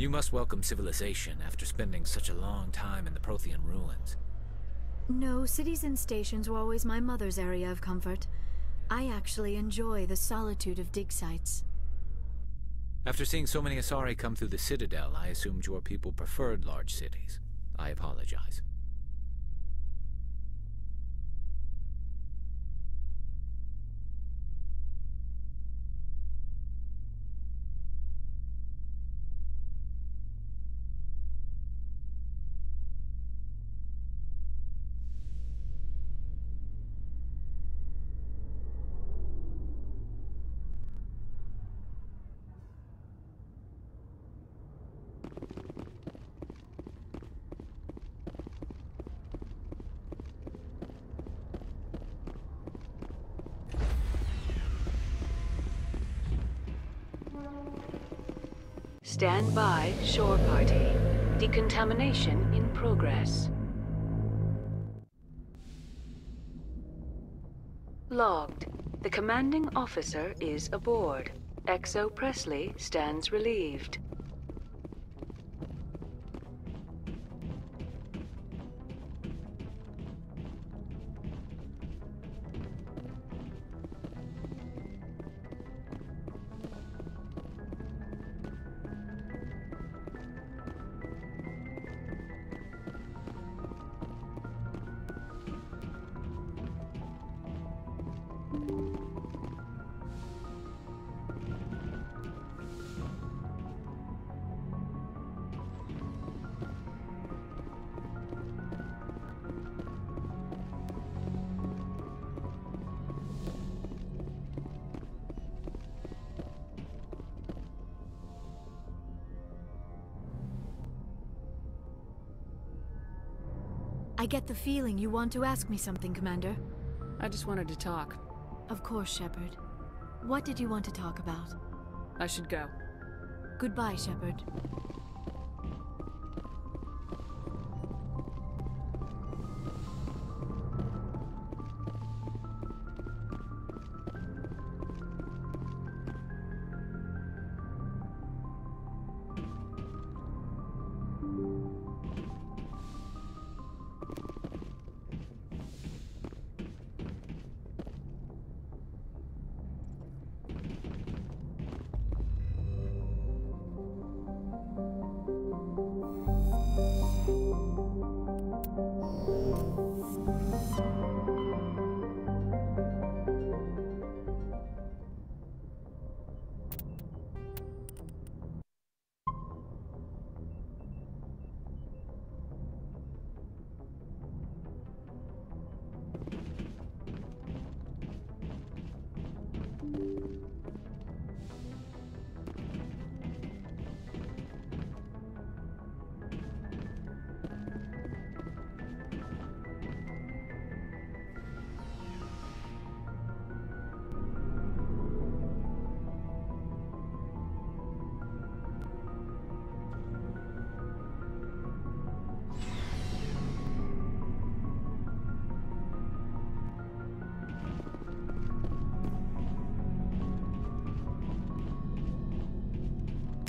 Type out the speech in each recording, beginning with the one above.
You must welcome civilization after spending such a long time in the Prothean ruins. No, cities and stations were always my mother's area of comfort. I actually enjoy the solitude of dig sites. After seeing so many Asari come through the Citadel, I assumed your people preferred large cities. I apologize. Stand by, shore party. Decontamination in progress. Logged. The commanding officer is aboard. XO Presley stands relieved. I get the feeling you want to ask me something, Commander. I just wanted to talk. Of course, Shepard. What did you want to talk about? I should go. Goodbye, Shepard.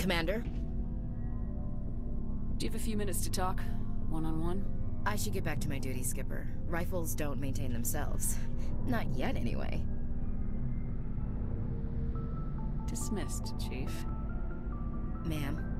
Commander? Do you have a few minutes to talk? One-on-one? I should get back to my duty, Skipper. Rifles don't maintain themselves. Not yet, anyway. Dismissed, Chief. Ma'am.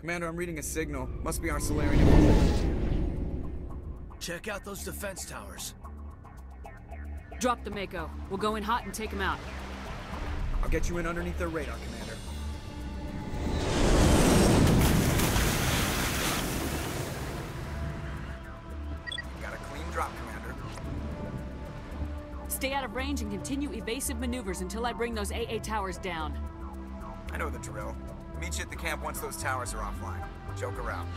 Commander, I'm reading a signal. Must be our Solarian. Check out those defense towers. Drop the Mako. We'll go in hot and take him out. I'll get you in underneath their radar, Commander. Got a clean drop, Commander. Stay out of range and continue evasive maneuvers until I bring those AA towers down. I know the drill. Meet you at the camp once those towers are offline. Joke around.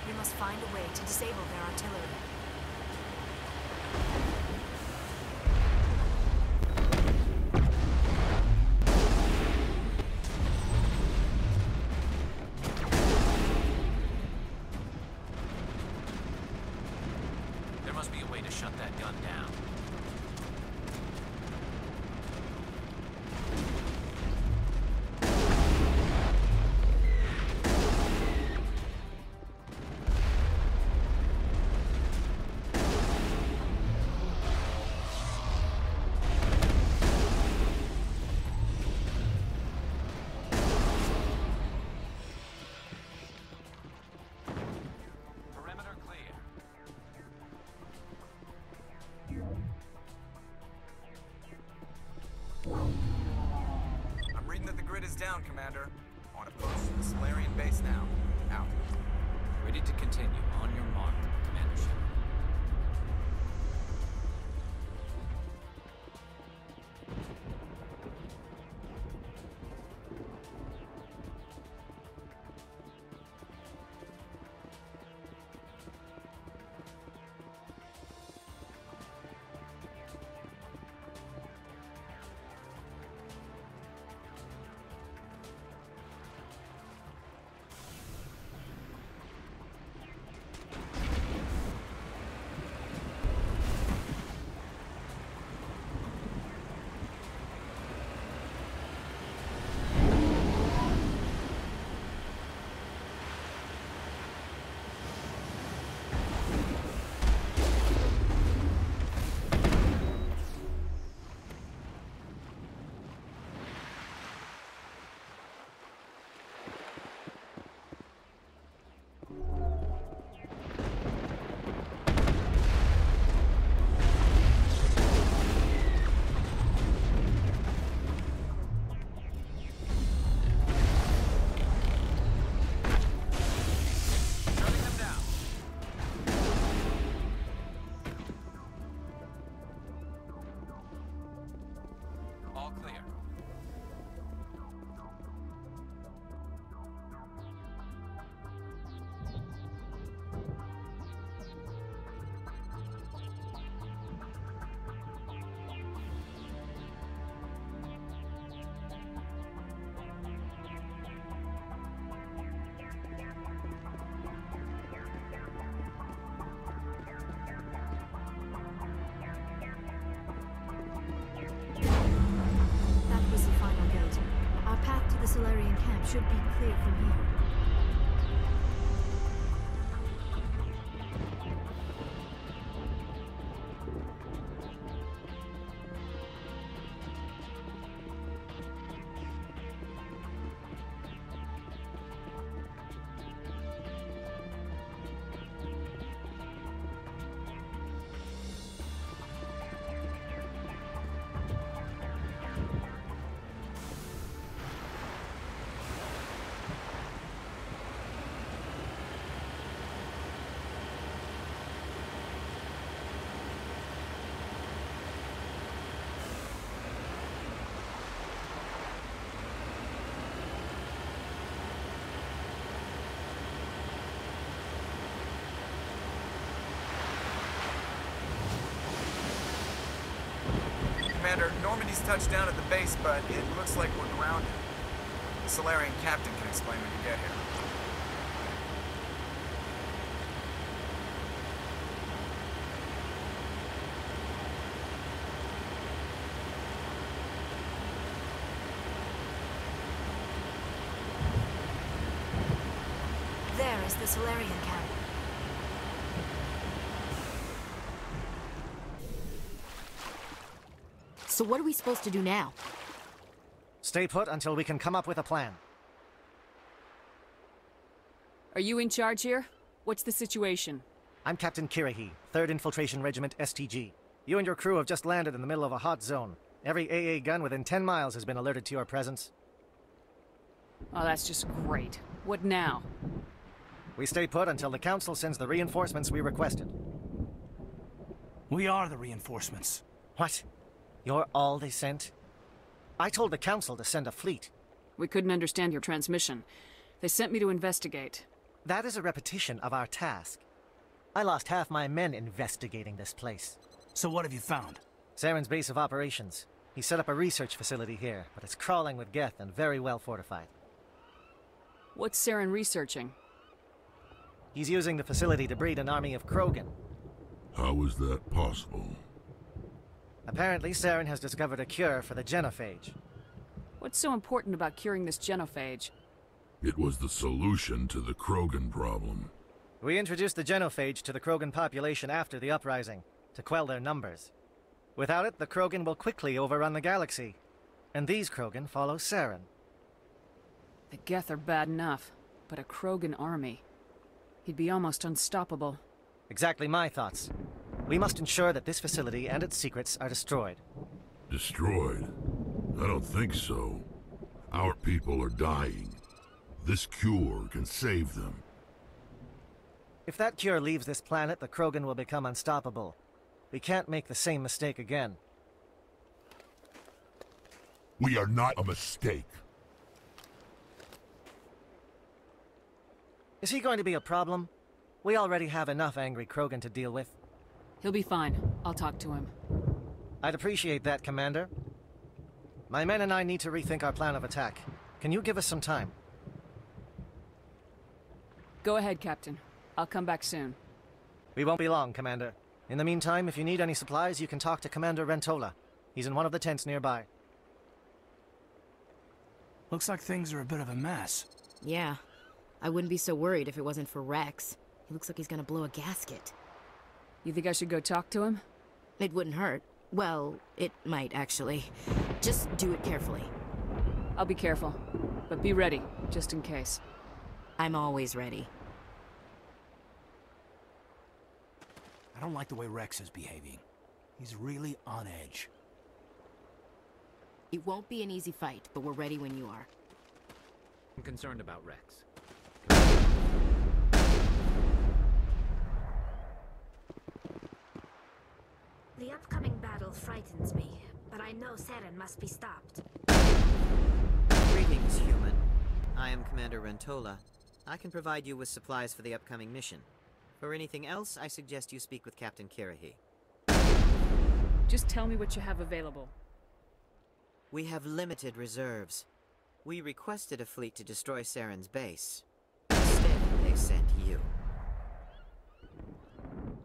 We must find a way to disable their artillery. There must be a way to shut that gun down. Perimeter clear. I'm reading that the grid is down, Commander. On approach to the Solarian base now. Out. Ready to continue. On your mark, Commander Shepard. should be clear from here. Commander, Normandy's touched down at the base, but it looks like we're grounded. The Solarian captain can explain when you get here. There is the Solarian camp. So what are we supposed to do now? Stay put until we can come up with a plan. Are you in charge here? What's the situation? I'm Captain Kirahi, 3rd Infiltration Regiment STG. You and your crew have just landed in the middle of a hot zone. Every AA gun within 10 miles has been alerted to your presence. Oh, that's just great. What now? We stay put until the Council sends the reinforcements we requested. We are the reinforcements. What? You're all they sent? I told the Council to send a fleet. We couldn't understand your transmission. They sent me to investigate. That is a repetition of our task. I lost half my men investigating this place. So what have you found? Saren's base of operations. He set up a research facility here, but it's crawling with Geth and very well fortified. What's Saren researching? He's using the facility to breed an army of Krogan. How is that possible? Apparently, Saren has discovered a cure for the genophage. What's so important about curing this genophage? It was the solution to the Krogan problem. We introduced the genophage to the Krogan population after the uprising, to quell their numbers. Without it, the Krogan will quickly overrun the galaxy. And these Krogan follow Saren. The Geth are bad enough, but a Krogan army. He'd be almost unstoppable. Exactly my thoughts. We must ensure that this facility and its secrets are destroyed. Destroyed? I don't think so. Our people are dying. This cure can save them. If that cure leaves this planet, the Krogan will become unstoppable. We can't make the same mistake again. We are not a mistake. Is he going to be a problem? We already have enough angry Krogan to deal with. He'll be fine. I'll talk to him. I'd appreciate that, Commander. My men and I need to rethink our plan of attack. Can you give us some time? Go ahead, Captain. I'll come back soon. We won't be long, Commander. In the meantime, if you need any supplies, you can talk to Commander Rentola. He's in one of the tents nearby. Looks like things are a bit of a mess. Yeah. I wouldn't be so worried if it wasn't for Rex. He looks like he's gonna blow a gasket. You think I should go talk to him? It wouldn't hurt. Well, it might, actually. Just do it carefully. I'll be careful. But be ready, just in case. I'm always ready. I don't like the way Rex is behaving. He's really on edge. It won't be an easy fight, but we're ready when you are. I'm concerned about Rex. The upcoming battle frightens me, but I know Saren must be stopped. Greetings, human. I am Commander Rentola. I can provide you with supplies for the upcoming mission. For anything else, I suggest you speak with Captain Kirahi. Just tell me what you have available. We have limited reserves. We requested a fleet to destroy Saren's base. Instead, they sent you.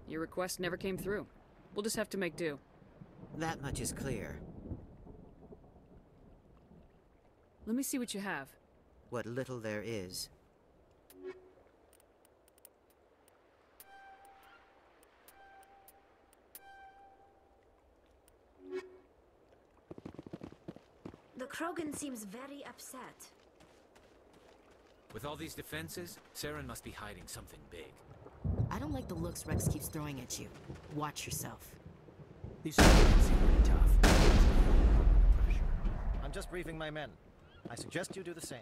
Your request never came through. We'll just have to make do. That much is clear. Let me see what you have. what little there is. The Krogan seems very upset. With all these defenses, Saren must be hiding something big. I don't like the looks Rex keeps throwing at you. Watch yourself. These soldiers seem pretty tough. I'm just briefing my men. I suggest you do the same.